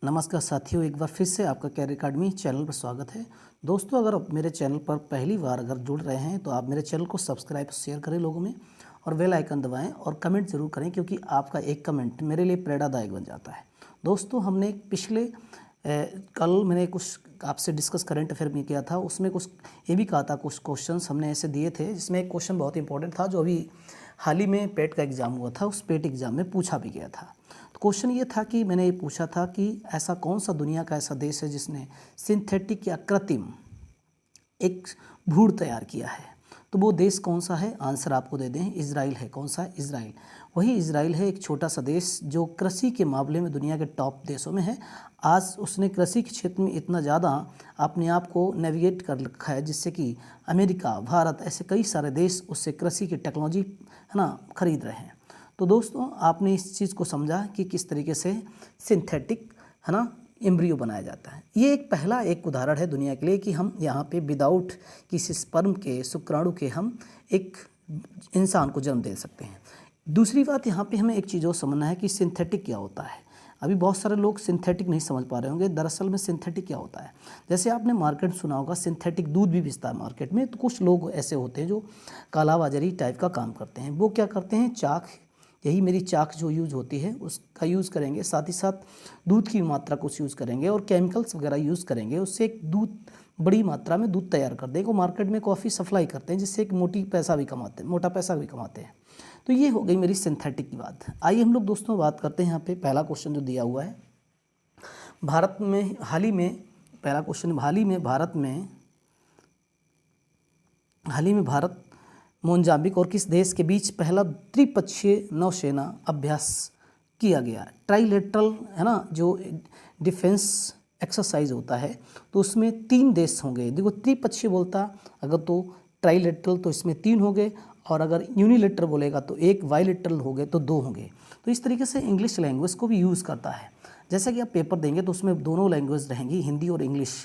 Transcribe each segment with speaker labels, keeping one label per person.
Speaker 1: नमस्कार साथियों, एक बार फिर से आपका कैरियर अकेडमी चैनल पर स्वागत है। दोस्तों, अगर आप मेरे चैनल पर पहली बार अगर जुड़ रहे हैं तो आप मेरे चैनल को सब्सक्राइब शेयर करें लोगों में और बेल आइकन दबाएं और कमेंट ज़रूर करें, क्योंकि आपका एक कमेंट मेरे लिए प्रेरणादायक बन जाता है। दोस्तों, हमने कल मैंने कुछ आपसे डिस्कस करंट अफेयर में किया था, उसमें कुछ ये भी कहा था, कुछ क्वेश्चंस हमने ऐसे दिए थे जिसमें एक क्वेश्चन बहुत इंपॉर्टेंट था जो अभी हाल ही में पेट का एग्ज़ाम हुआ था, उस पेट एग्ज़ाम में पूछा भी गया था। तो क्वेश्चन ये था कि मैंने ये पूछा था कि ऐसा कौन सा दुनिया का ऐसा देश है जिसने सिंथेटिक या कृत्रिम एक भ्रूण तैयार किया है। तो वो देश कौन सा है? आंसर आपको दे दें, इजराइल है। कौन सा है? इजराइल। वही इजराइल है, एक छोटा सा देश जो कृषि के मामले में दुनिया के टॉप देशों में है। आज उसने कृषि के क्षेत्र में इतना ज़्यादा अपने आप को नेविगेट कर रखा है जिससे कि अमेरिका, भारत, ऐसे कई सारे देश उससे कृषि की टेक्नोलॉजी है ना खरीद रहे हैं। तो दोस्तों, आपने इस चीज़ को समझा कि किस तरीके से सिंथेटिक है ना एम्ब्रियो बनाया जाता है। ये एक उदाहरण है दुनिया के लिए कि हम यहाँ पे विदाउट किसी स्पर्म के, शुक्राणु के हम एक इंसान को जन्म दे सकते हैं। दूसरी बात, यहाँ पे हमें एक चीज़ और समझना है कि सिंथेटिक क्या होता है। अभी बहुत सारे लोग सिंथेटिक नहीं समझ पा रहे होंगे। दरअसल में सिंथेटिक क्या होता है, जैसे आपने मार्केट सुना होगा, सिंथेटिक दूध भी बेचता है मार्केट में। तो कुछ लोग ऐसे होते हैं जो कालाबाजारी टाइप का काम करते हैं। वो क्या करते हैं, चाक, यही मेरी चाक जो यूज़ होती है उसका यूज़ करेंगे, साथ ही साथ दूध की मात्रा कुछ यूज़ करेंगे और केमिकल्स वगैरह यूज़ करेंगे। उससे एक दूध, बड़ी मात्रा में दूध तैयार कर देंगे, मार्केट में कॉफ़ी सप्लाई करते हैं, जिससे एक मोटा पैसा भी कमाते हैं। तो ये हो गई मेरी सिंथेटिक की बात। आइए हम लोग दोस्तों बात करते हैं। यहाँ पे पहला क्वेश्चन जो दिया हुआ है, भारत में हाल ही में, पहला क्वेश्चन, हाल ही में भारत मोजाम्बिक और किस देश के बीच पहला त्रिपक्षीय नौसेना अभ्यास किया गया? ट्राइलेटरल है ना, जो डिफेंस एक्सरसाइज होता है, तो उसमें 3 देश होंगे। देखो, त्रिपक्षीय बोलता अगर तो ट्राइलेटरल तो इसमें 3 होंगे, और अगर यूनिलेटरल बोलेगा तो 1, बाइलेटरल हो गए तो 2 होंगे। तो इस तरीके से इंग्लिश लैंग्वेज को भी यूज़ करता है। जैसा कि आप पेपर देंगे तो उसमें दोनों लैंग्वेज रहेंगी, हिंदी और इंग्लिश,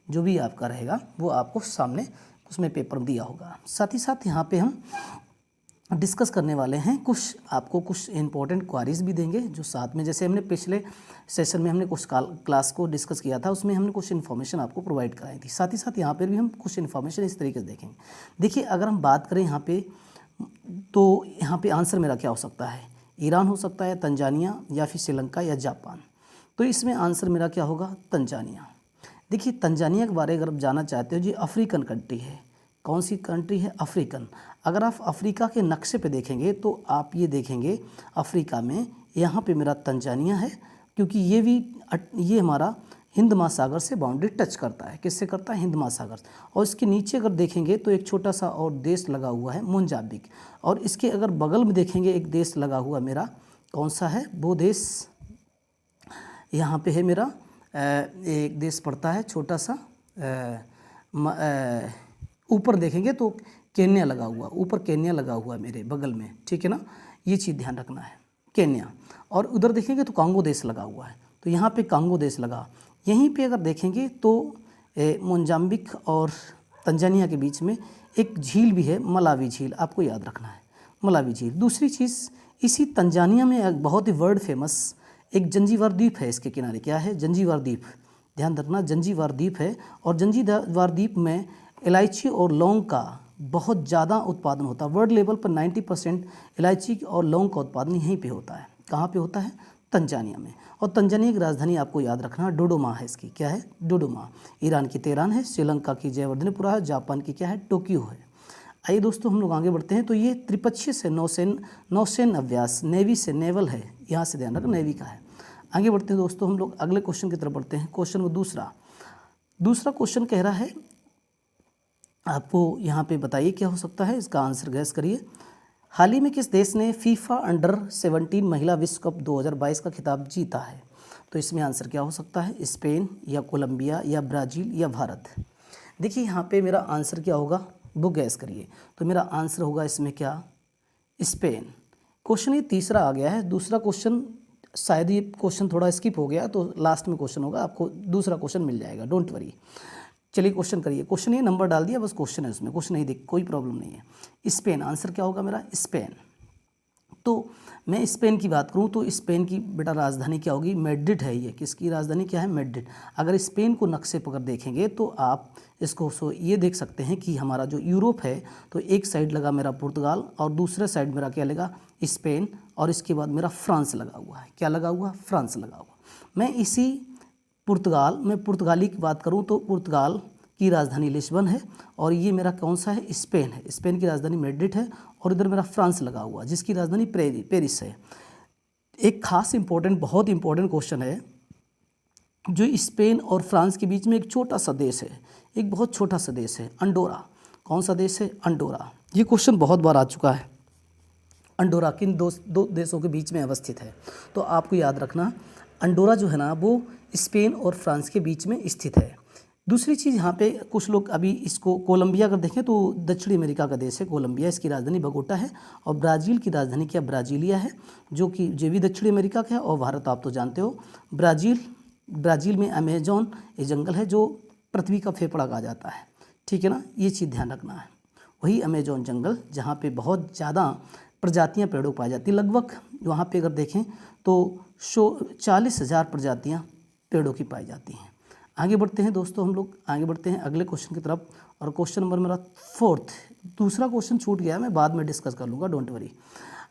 Speaker 1: जो भी आपका रहेगा वो आपको सामने उसमें पेपर दिया होगा। साथ ही साथ यहाँ पे हम डिस्कस करने वाले हैं, कुछ इंपॉर्टेंट क्वारीज भी देंगे जो साथ में, जैसे हमने पिछले सेशन में हमने कुछ क्लास को डिस्कस किया था, उसमें हमने कुछ इन्फॉर्मेशन आपको प्रोवाइड कराई थी। साथ ही साथ यहाँ पर भी हम कुछ इन्फॉर्मेशन इस तरीके से देखेंगे। देखिए, अगर हम बात करें यहाँ पे, तो यहाँ पे आंसर मेरा क्या हो सकता है? ईरान हो सकता है, तंजानिया, या फिर श्रीलंका या जापान। तो इसमें आंसर मेरा क्या होगा? तंजानिया। देखिए, तंजानिया के बारे में अगर आप जानना चाहते हो, जी अफ्रीकन कंट्री है। कौन सी कंट्री है? अफ्रीकन। अगर आप अफ्रीका के नक्शे पे देखेंगे तो आप ये देखेंगे अफ्रीका में यहाँ पे मेरा तंजानिया है, क्योंकि ये हमारा हिंद महासागर से बाउंड्री टच करता है। किससे करता है? हिंद महासागर। और इसके नीचे अगर देखेंगे तो एक छोटा सा और देश लगा हुआ है, मोजाम्बिक। और इसके अगर बगल में देखेंगे एक देश लगा हुआ मेरा, कौन सा है वो देश? यहाँ पे है मेरा एक देश पड़ता है छोटा सा, ऊपर देखेंगे तो केन्या लगा हुआ, ऊपर केन्या लगा हुआ है मेरे बगल में, ठीक है ना। ये चीज़ ध्यान रखना है, केन्या। और उधर देखेंगे तो कांगो देश लगा हुआ है, तो यहाँ पे कांगो देश लगा। यहीं पे अगर देखेंगे तो मोजाम्बिक और तंजानिया के बीच में एक झील भी है, मलावी झील, आपको याद रखना है, मलावी झील। दूसरी चीज़, इसी तंजानिया में एक बहुत ही वर्ल्ड फेमस एक जंजीबार द्वीप है, इसके किनारे क्या है? जंजीबार द्वीप। ध्यान रखना, जंजीबार द्वीप है। और जंजीबार द्वीप में इलायची और लौंग का बहुत ज़्यादा उत्पादन होता है। वर्ल्ड लेवल पर 90% इलायची और लौंग का उत्पादन यहीं पे होता है। कहाँ पे होता है? तंजानिया में। और तंजानिया की राजधानी आपको याद रखना, डोडोमा है इसकी। क्या है? डोडोमा। ईरान की तेहरान है, श्रीलंका की जयवर्धनेपुरा है, जापान की क्या है? टोक्यो है। आइए दोस्तों, हम लोग आगे बढ़ते हैं। तो ये त्रिपक्षीय से नौसेन अभ्यास, नेवी से नेवल है, यहाँ से ध्यान रखना, नेवी का है। आगे बढ़ते हैं दोस्तों, हम लोग अगले क्वेश्चन की तरफ बढ़ते हैं। क्वेश्चन वो दूसरा क्वेश्चन कह रहा है, आपको यहाँ पे बताइए क्या हो सकता है, इसका आंसर गैस करिए। हाल ही में किस देश ने फीफा अंडर-17 महिला विश्व कप 2022 का खिताब जीता है? तो इसमें आंसर क्या हो सकता है? स्पेन या कोलंबिया या ब्राज़ील या भारत? देखिए, यहाँ पे मेरा आंसर क्या होगा वो गैस करिए। तो मेरा आंसर होगा इसमें क्या? स्पेन। क्वेश्चन ये तीसरा आ गया है। दूसरा क्वेश्चन शायद ये क्वेश्चन थोड़ा स्किप हो गया, तो लास्ट में क्वेश्चन होगा, आपको दूसरा क्वेश्चन मिल जाएगा, डोंट वरी। चलिए क्वेश्चन करिए। क्वेश्चन ये नंबर डाल दिया, बस क्वेश्चन है उसमें, कुछ नहीं, देख कोई प्रॉब्लम नहीं है। स्पेन, आंसर क्या होगा मेरा? स्पेन। तो मैं स्पेन की बात करूं तो स्पेन की बेटा राजधानी क्या होगी, मैड्रिड है। ये किसकी राजधानी क्या है, मैड्रिड। अगर स्पेन को नक्शे पर देखेंगे तो आप इसको ये देख सकते हैं कि हमारा जो यूरोप है तो एक साइड लगा मेरा पुर्तगाल और दूसरे साइड मेरा क्या लगा, स्पेन, और इसके बाद मेरा फ्रांस लगा हुआ है। क्या लगा हुआ, फ्रांस लगा हुआ। मैं इसी पुर्तगाली की बात करूँ तो पुर्तगाल की राजधानी लिस्बन है और ये मेरा कौन सा है, स्पेन है। स्पेन की राजधानी मैड्रिड है और इधर मेरा फ्रांस लगा हुआ जिसकी राजधानी पेरिस है। एक खास इंपॉर्टेंट, बहुत इंपॉर्टेंट क्वेश्चन है, जो स्पेन और फ्रांस के बीच में एक छोटा सा देश है, एक बहुत छोटा सा देश है, अंडोरा। कौन सा देश है, अंडोरा। ये क्वेश्चन बहुत बार आ चुका है। अंडोरा किन दो देशों के बीच में अवस्थित है, तो आपको याद रखना अंडोरा जो है ना वो स्पेन और फ्रांस के बीच में स्थित है। दूसरी चीज़ यहाँ पे कुछ लोग अभी इसको कोलंबिया अगर देखें तो दक्षिणी अमेरिका का देश है कोलंबिया, इसकी राजधानी बगोटा है। और ब्राज़ील की राजधानी क्या, ब्राज़ीलिया है, जो भी दक्षिणी अमेरिका का है। और भारत आप तो जानते हो, ब्राज़ील में अमेजोन ये जंगल है जो पृथ्वी का फेफड़ा कहा जाता है, ठीक है ना, ये चीज़ ध्यान रखना है। वही अमेजोन जंगल जहाँ पे बहुत ज़्यादा प्रजातियाँ पेड़ों पाई जाती है, लगभग वहाँ पे अगर देखें तो 40,000 प्रजातियाँ पेड़ों की पाई जाती हैं। आगे बढ़ते हैं दोस्तों, हम लोग आगे बढ़ते हैं अगले क्वेश्चन की तरफ। और क्वेश्चन नंबर मेरा 4, दूसरा क्वेश्चन छूट गया, मैं बाद में डिस्कस कर लूँगा, डोंट वरी।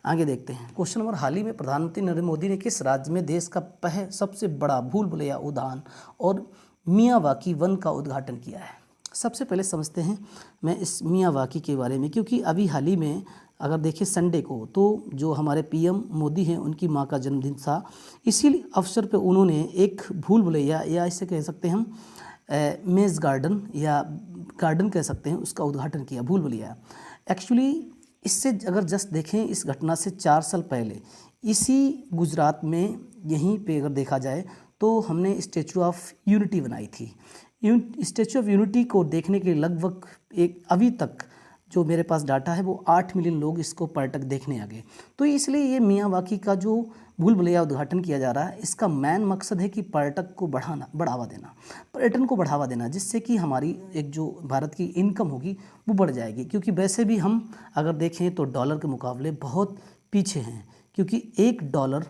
Speaker 1: आगे देखते हैं क्वेश्चन नंबर, हाल ही में प्रधानमंत्री नरेंद्र मोदी ने किस राज्य में देश का सबसे बड़ा भूल भुलैया उद्यान और मियावाकी वन का उद्घाटन किया है। सबसे पहले समझते हैं मैं इस मियावाकी के बारे में, क्योंकि अभी हाल ही में अगर देखें संडे को तो जो हमारे पीएम मोदी हैं उनकी मां का जन्मदिन था। इसी अवसर पे उन्होंने एक भूल भुलैया या इसे कह सकते हैं हम मेज़ गार्डन या गार्डन कह सकते हैं, उसका उद्घाटन किया, भूल भुलैया। एक्चुअली इससे अगर जस्ट देखें इस घटना से 4 साल पहले इसी गुजरात में यहीं पे अगर देखा जाए तो हमने स्टैचू ऑफ यूनिटी बनाई थी। स्टैचू ऑफ यूनिटी को देखने के लगभग अभी तक जो मेरे पास डाटा है वो 8 मिलियन लोग इसको पर्यटक देखने आ गए। तो इसलिए ये मियावाकी का जो भूल भुलैया उद्घाटन किया जा रहा है, इसका मेन मकसद है कि पर्यटक को बढ़ावा देना, पर्यटन को बढ़ावा देना, जिससे कि हमारी एक जो भारत की इनकम होगी वो बढ़ जाएगी। क्योंकि वैसे भी हम अगर देखें तो डॉलर के मुकाबले बहुत पीछे हैं, क्योंकि $1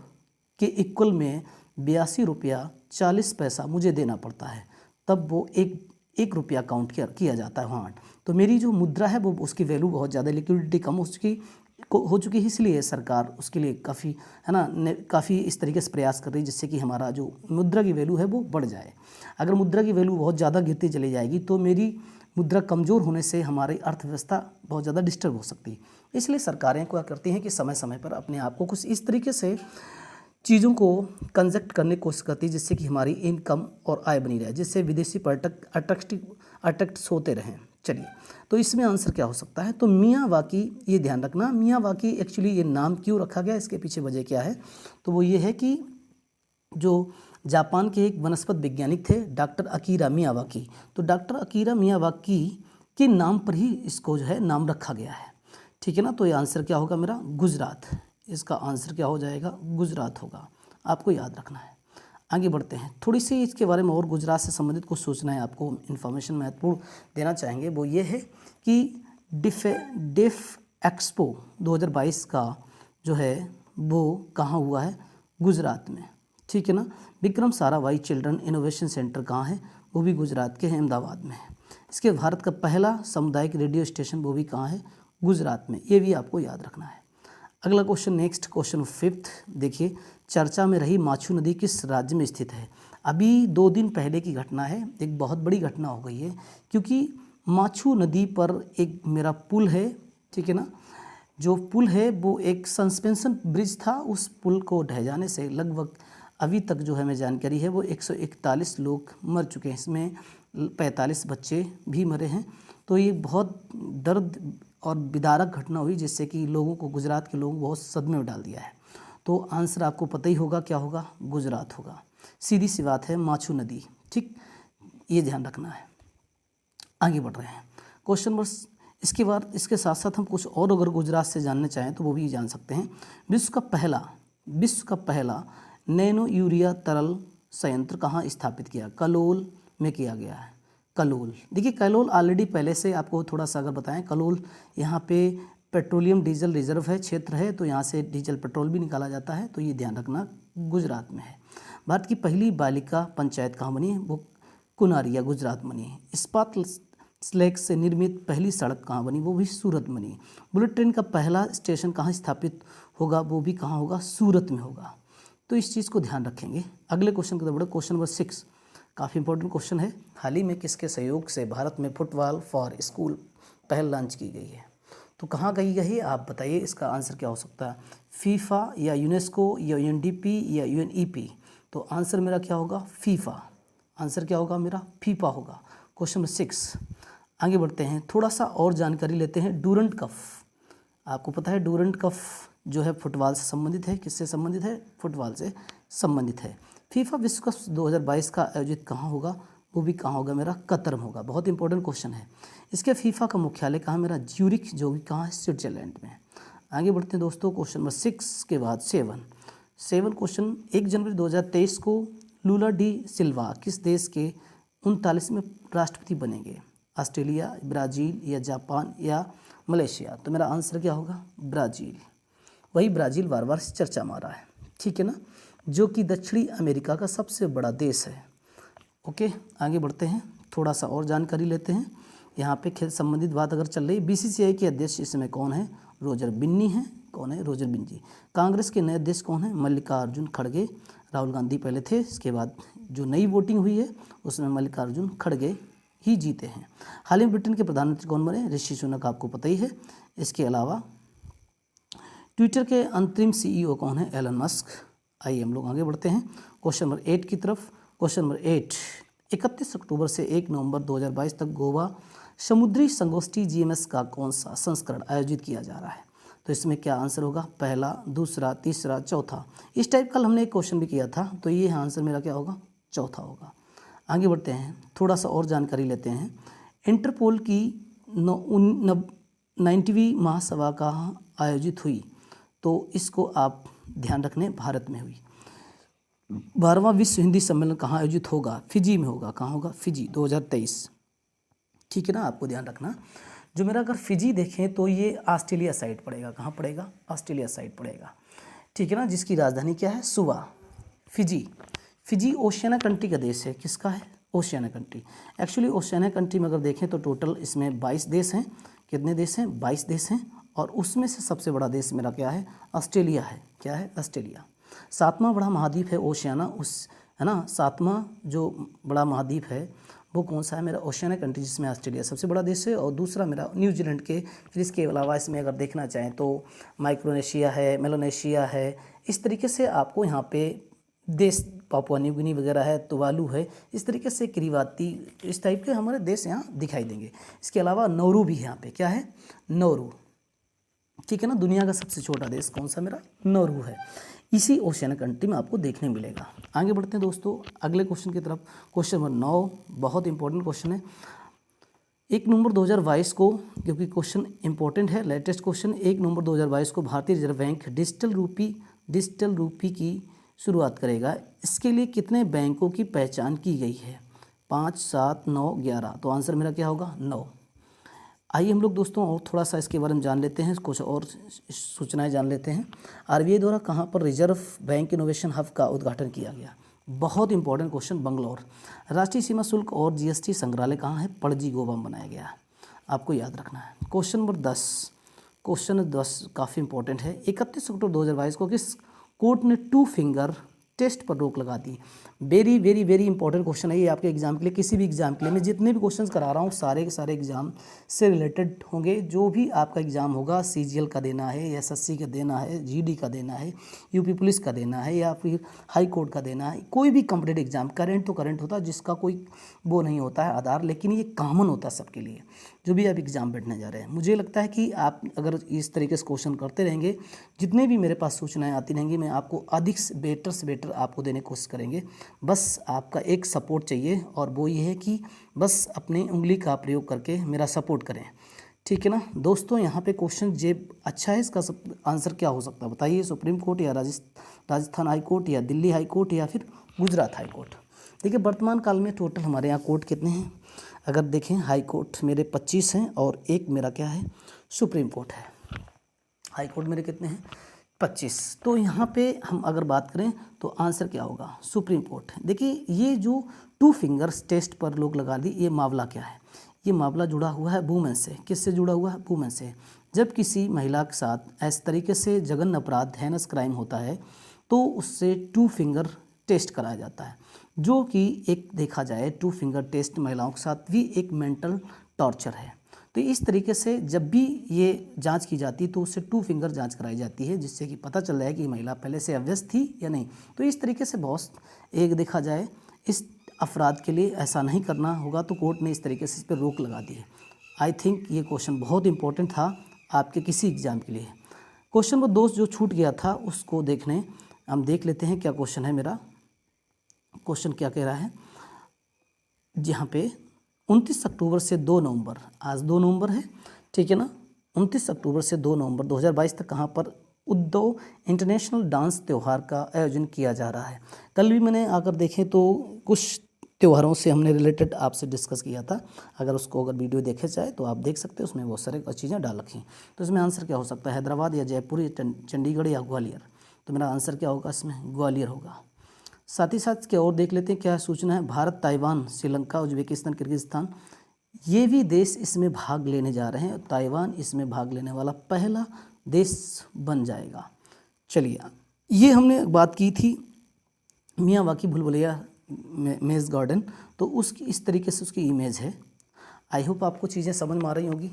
Speaker 1: के इक्वल में 82 रुपया 40 पैसा मुझे देना पड़ता है, तब वो एक रुपया काउंट किया जाता है वहाँ। तो मेरी जो मुद्रा है वो उसकी वैल्यू बहुत ज़्यादा, लिक्विडिटी कम हो चुकी है, इसलिए सरकार उसके लिए काफ़ी है ना काफ़ी इस तरीके से प्रयास कर रही है जिससे कि हमारा जो मुद्रा की वैल्यू है वो बढ़ जाए। अगर मुद्रा की वैल्यू बहुत ज़्यादा गिरती चली जाएगी तो मेरी मुद्रा कमज़ोर होने से हमारी अर्थव्यवस्था बहुत ज़्यादा डिस्टर्ब हो सकती है। इसलिए सरकारें क्या करती हैं कि समय समय पर अपने आप को कुछ इस तरीके से चीज़ों को कंजक्ट करने की कोशिश करती है जिससे कि हमारी इनकम और आय बनी रहे, जिससे विदेशी पर्यटक अट्रैक्ट होते रहें। चलिए, तो इसमें आंसर क्या हो सकता है, तो मियावाकी, ये ध्यान रखना मियावाकी एक्चुअली ये नाम क्यों रखा गया, इसके पीछे वजह क्या है, तो वो ये है कि जो जापान के एक वनस्पत वैज्ञानिक थे डॉक्टर अकीरा मियावाकी, तो डॉक्टर अकीरा मियावाकी के नाम पर ही इसको जो है नाम रखा गया है, ठीक है ना। तो ये आंसर क्या होगा मेरा, गुजरात। इसका आंसर क्या हो जाएगा, गुजरात होगा, आपको याद रखना है। आगे बढ़ते हैं, थोड़ी सी इसके बारे में और गुजरात से संबंधित कुछ सोचना है आपको, इन्फॉर्मेशन महत्वपूर्ण देना चाहेंगे। वो ये है कि डेफ एक्सपो 2022 का जो है वो कहाँ हुआ है, गुजरात में, ठीक है ना। Vikram Sarabhai children innovation centre कहाँ है, वो भी गुजरात के अहमदाबाद में है। इसके भारत का पहला सामुदायिक रेडियो स्टेशन वो भी कहाँ है, गुजरात में, ये भी आपको याद रखना है। अगला क्वेश्चन, नेक्स्ट क्वेश्चन 5 देखिए, चर्चा में रही माछू नदी किस राज्य में स्थित है। अभी 2 दिन पहले की घटना है, एक बहुत बड़ी घटना हो गई है, क्योंकि माछू नदी पर एक मेरा पुल है, ठीक है ना, जो पुल है वो एक सस्पेंशन ब्रिज था, उस पुल को ढह जाने से लगभग अभी तक जो हमें जानकारी है वो 141 लोग मर चुके हैं, इसमें 45 बच्चे भी मरे हैं। तो ये बहुत दर्द और विदारक घटना हुई जिससे कि लोगों को, गुजरात के लोगों को बहुत सदमे में डाल दिया है। तो आंसर आपको पता ही होगा, क्या होगा, गुजरात होगा, सीधी सी बात है, माछू नदी, ठीक, ये ध्यान रखना है। आगे बढ़ रहे हैं क्वेश्चन नंबर, इसके बाद इसके साथ साथ हम कुछ और अगर गुजरात से जानना चाहें तो वो भी जान सकते हैं। विश्व का पहला नैनो यूरिया तरल संयंत्र कहाँ स्थापित किया, कलोल में किया गया है। कलोल, देखिए कलोल ऑलरेडी पहले से आपको थोड़ा सा अगर बताएं, कलोल यहाँ पे पेट्रोलियम डीजल रिजर्व है, क्षेत्र है, तो यहाँ से डीजल पेट्रोल भी निकाला जाता है, तो ये ध्यान रखना गुजरात में है। भारत की पहली बालिका पंचायत कहाँ बनी है? वो कुनारिया गुजरात बनी है। इस्पात स्लैग से निर्मित पहली सड़क कहाँ बनी? वो भी सूरत बनी है। बुलेट ट्रेन का पहला स्टेशन कहाँ स्थापित होगा? वो भी कहाँ होगा? सूरत में होगा। तो इस चीज़ को ध्यान रखेंगे। अगले क्वेश्चन की तरफ बढ़े। क्वेश्चन नंबर 6 काफ़ी इंपॉर्टेंट क्वेश्चन है। हाल ही में किसके सहयोग से भारत में फुटबॉल फॉर स्कूल पहल लॉन्च की गई है? तो कहाँ गई है आप बताइए, इसका आंसर क्या हो सकता है? फीफा या यूनेस्को या यूएनडीपी या यूएनईपी? तो आंसर मेरा क्या होगा? फीफा। आंसर क्या होगा मेरा? फीफा होगा। क्वेश्चन नंबर 6 आगे बढ़ते हैं, थोड़ा सा और जानकारी लेते हैं। डूरंट कप, आपको पता है डूरंट कप जो है फुटबॉल से संबंधित है। किससे संबंधित है? फुटबॉल से संबंधित है। फीफा विश्व कप 2022 का आयोजित कहाँ होगा? वो भी कहाँ होगा मेरा? कतर में होगा। बहुत इंपॉर्टेंट क्वेश्चन है। इसके फीफा का मुख्यालय कहाँ मेरा? ज्यूरिख, जो भी कहाँ है? स्विट्जरलैंड में। आगे बढ़ते हैं दोस्तों। क्वेश्चन नंबर 6 के बाद 7 क्वेश्चन। 1 जनवरी 2023 को लूला डी सिल्वा किस देश के 39वें राष्ट्रपति बनेंगे? ऑस्ट्रेलिया, ब्राज़ील या जापान या मलेशिया? तो मेरा आंसर क्या होगा? ब्राज़ील। वही ब्राज़ील बार बार चर्चा में आ रहा है, ठीक है ना, जो कि दक्षिणी अमेरिका का सबसे बड़ा देश है। ओके, आगे बढ़ते हैं, थोड़ा सा और जानकारी लेते हैं। यहाँ पे खेल संबंधित बात अगर चल रही है। बीसीसीआई के अध्यक्ष इस समय कौन है? रोजर बिन्नी है। कौन है? रोजर बिन्नी। कांग्रेस के नए अध्यक्ष कौन है? मल्लिकार्जुन खड़गे। राहुल गांधी पहले थे, इसके बाद जो नई वोटिंग हुई है उसमें मल्लिकार्जुन खड़गे ही जीते हैं। हाल ही में ब्रिटेन के प्रधानमंत्री कौन बने? ऋषि सुनक, आपको पता ही है। इसके अलावा ट्विटर के अंतरिम सीईओ कौन है? Elon Musk. आइए हम लोग आगे बढ़ते हैं क्वेश्चन नंबर 8 की तरफ। क्वेश्चन नंबर 8, 31 अक्टूबर से 1 नवंबर 2022 तक गोवा समुद्री संगोष्ठी जीएमएस का कौन सा संस्करण आयोजित किया जा रहा है? तो इसमें क्या आंसर होगा? पहला, दूसरा, तीसरा, चौथा? इस टाइप कल हमने एक क्वेश्चन भी किया था, तो ये आंसर मेरा क्या होगा? चौथा होगा। आगे बढ़ते हैं, थोड़ा सा और जानकारी लेते हैं। इंटरपोल की 90वीं महासभा कहाँ आयोजित हुई? तो इसको आप ध्यान रखने, भारत में हुई। 12वां विश्व हिंदी सम्मेलन कहाँ आयोजित होगा? फिजी में होगा। कहाँ होगा? फिजी, 2023, ठीक है ना, आपको ध्यान रखना। जो मेरा अगर फिजी देखें तो ये ऑस्ट्रेलिया साइड पड़ेगा। कहाँ पड़ेगा? ऑस्ट्रेलिया साइड पड़ेगा, ठीक है ना, जिसकी राजधानी क्या है? सुवा। फिजी ओशियाना कंट्री का देश है। किसका है? Oceania country. Actually Oceania country में अगर देखें तो टोटल इसमें 22 देश हैं। कितने देश हैं? 22 देश हैं। और उसमें से सबसे बड़ा देश मेरा क्या है? ऑस्ट्रेलिया है। क्या है? ऑस्ट्रेलिया। 7वां बड़ा महाद्वीप है ओशियाना, उस है ना, 7वां जो बड़ा महाद्वीप है वो कौन सा है? मेरा ओशियाना कंट्री, जिसमें ऑस्ट्रेलिया सबसे बड़ा देश है। और दूसरा मेरा न्यूजीलैंड के। फिर इसके अलावा इसमें अगर देखना चाहें तो माइक्रोनेशिया है, मेलानेशिया है। इस तरीके से आपको यहाँ पे देश, पापुआ न्यू गिनी वगैरह है, तुवालू है, इस तरीके से किरिबाती, इस टाइप के हमारे देश यहाँ दिखाई देंगे। इसके अलावा नौरू भी है यहाँ पे। क्या है? नौरू, ठीक है ना। दुनिया का सबसे छोटा देश कौन सा? मेरा नौरू है। इसी ओशियाना कंट्री में आपको देखने मिलेगा। आगे बढ़ते हैं दोस्तों अगले क्वेश्चन की तरफ। क्वेश्चन नंबर 9 बहुत इंपॉर्टेंट क्वेश्चन है। 1 नवंबर 2022 को, क्योंकि क्वेश्चन इंपॉर्टेंट है, लेटेस्ट क्वेश्चन, 1 नवंबर 2022 को भारतीय रिजर्व बैंक डिजिटल रूपी की शुरुआत करेगा। इसके लिए कितने बैंकों की पहचान की गई है? 5, 7, 9, 11? तो आंसर मेरा क्या होगा? 9। आइए हम लोग दोस्तों और थोड़ा सा इसके बारे में जान लेते हैं, कुछ और सूचनाएं जान लेते हैं। आरबीआई द्वारा कहाँ पर रिजर्व बैंक इनोवेशन हब का उद्घाटन किया गया? बहुत इंपॉर्टेंट क्वेश्चन, बंगलौर। राष्ट्रीय सीमा शुल्क और जीएसटी संग्रहालय कहाँ है? पणजी, गोवा में बनाया गया है, आपको याद रखना है। क्वेश्चन नंबर 10, क्वेश्चन 10 काफ़ी इंपॉर्टेंट है। 31 अक्टूबर 2022 को किस कोर्ट ने 2 फिंगर टेस्ट पर रोक लगा दी? Very very very important question है ये आपके एग्जाम के लिए। किसी भी एग्जाम के लिए मैं जितने भी क्वेश्चंस करा रहा हूँ सारे के सारे एग्जाम से रिलेटेड होंगे। जो भी आपका एग्जाम होगा, सीजीएल का देना है, एसएससी का देना है, जीडी का देना है, यूपी पुलिस का देना है, या फिर हाई कोर्ट का देना है, कोई भी कॉम्पिटेटिव एग्जाम, करेंट तो करेंट होता है, जिसका कोई वो नहीं होता है आधार, लेकिन ये कॉमन होता है सबके लिए जो भी आप एग्जाम बैठने जा रहे हैं। मुझे लगता है कि आप अगर इस तरीके से क्वेश्चन करते रहेंगे, जितने भी मेरे पास सूचनाएं आती रहेंगी, मैं आपको अधिक से बेटर आपको देने की कोशिश करेंगे। बस आपका एक सपोर्ट चाहिए, और वो ये है कि बस अपनी उंगली का प्रयोग करके मेरा सपोर्ट करें, ठीक है ना दोस्तों। यहाँ पे क्वेश्चन जे अच्छा है, इसका आंसर क्या हो सकता है बताइए? सुप्रीम कोर्ट या राजस्थान हाई कोर्ट या दिल्ली हाई कोर्ट या फिर गुजरात हाई कोर्ट? देखिए वर्तमान काल में टोटल हमारे यहाँ कोर्ट कितने हैं? अगर देखें हाई कोर्ट मेरे 25 हैं और एक मेरा क्या है? सुप्रीम कोर्ट है। हाई कोर्ट मेरे कितने हैं 25। तो यहाँ पे हम अगर बात करें तो आंसर क्या होगा सुप्रीम कोर्ट। देखिए ये जो 2 फिंगर्स टेस्ट पर लोग लगा दी, ये मामला क्या है, ये मामला जुड़ा हुआ है वुमेन से। किससे जुड़ा हुआ है, वुमेन से। जब किसी महिला के साथ इस तरीके से जघन्य अपराध हेनस क्राइम होता है तो उससे 2 फिंगर टेस्ट कराया जाता है, जो कि एक देखा जाए 2 फिंगर टेस्ट महिलाओं के साथ भी एक मेंटल टॉर्चर है। तो इस तरीके से जब भी ये जांच की जाती है तो उससे 2 फिंगर जांच कराई जाती है, जिससे कि पता चल रहा है कि महिला पहले से अव्यस्त थी या नहीं। तो इस तरीके से बहुत एक देखा जाए इस अपराध के लिए ऐसा नहीं करना होगा, तो कोर्ट ने इस तरीके से इस पर रोक लगा दी है। आई थिंक ये क्वेश्चन बहुत इंपॉर्टेंट था आपके किसी एग्जाम के लिए। क्वेश्चन वो दोस्त जो छूट गया था उसको देखने हम देख लेते हैं क्या क्वेश्चन है मेरा। क्वेश्चन क्या कह रहा है, जहाँ पे 29 अक्टूबर से 2 नवंबर, आज 2 नवंबर है, ठीक है ना, 29 अक्टूबर से 2 नवंबर 2022 तक कहाँ पर उद्धव इंटरनेशनल डांस त्यौहार का आयोजन किया जा रहा है। कल भी मैंने आकर देखें तो कुछ त्योहारों से हमने रिलेटेड आपसे डिस्कस किया था, अगर उसको अगर वीडियो देखे जाए तो आप देख सकते हैं, उसमें बहुत सारे चीज़ें डाल रखी हैं। तो इसमें आंसर क्या हो सकता है, हैदराबाद या जयपुर या चंडीगढ़ या ग्वालियर। तो मेरा आंसर क्या होगा, इसमें ग्वालियर होगा। साथ ही साथ क्या और देख लेते हैं क्या सूचना है, Bharat, Taiwan, Sri Lanka, Uzbekistan, Kyrgyzstan, ये भी देश इसमें भाग लेने जा रहे हैं। ताइवान इसमें भाग लेने वाला पहला देश बन जाएगा। चलिए, ये हमने बात की थी मियावाकी भूलभुलैया मेज़ गार्डन, तो उसकी इस तरीके से उसकी इमेज है। आई होप आपको चीज़ें समझ में आ रही होगी।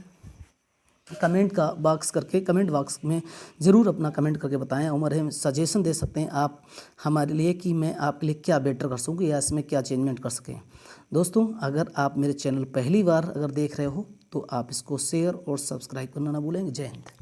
Speaker 1: कमेंट बॉक्स में ज़रूर अपना कमेंट करके बताएं। उम्र है सजेशन दे सकते हैं आप हमारे लिए कि मैं आपके लिए क्या बेटर कर सकूँ या इसमें क्या चेंजमेंट कर सकें। दोस्तों, अगर आप मेरे चैनल पहली बार अगर देख रहे हो तो आप इसको शेयर और सब्सक्राइब करना ना भूलें। जय हिंद।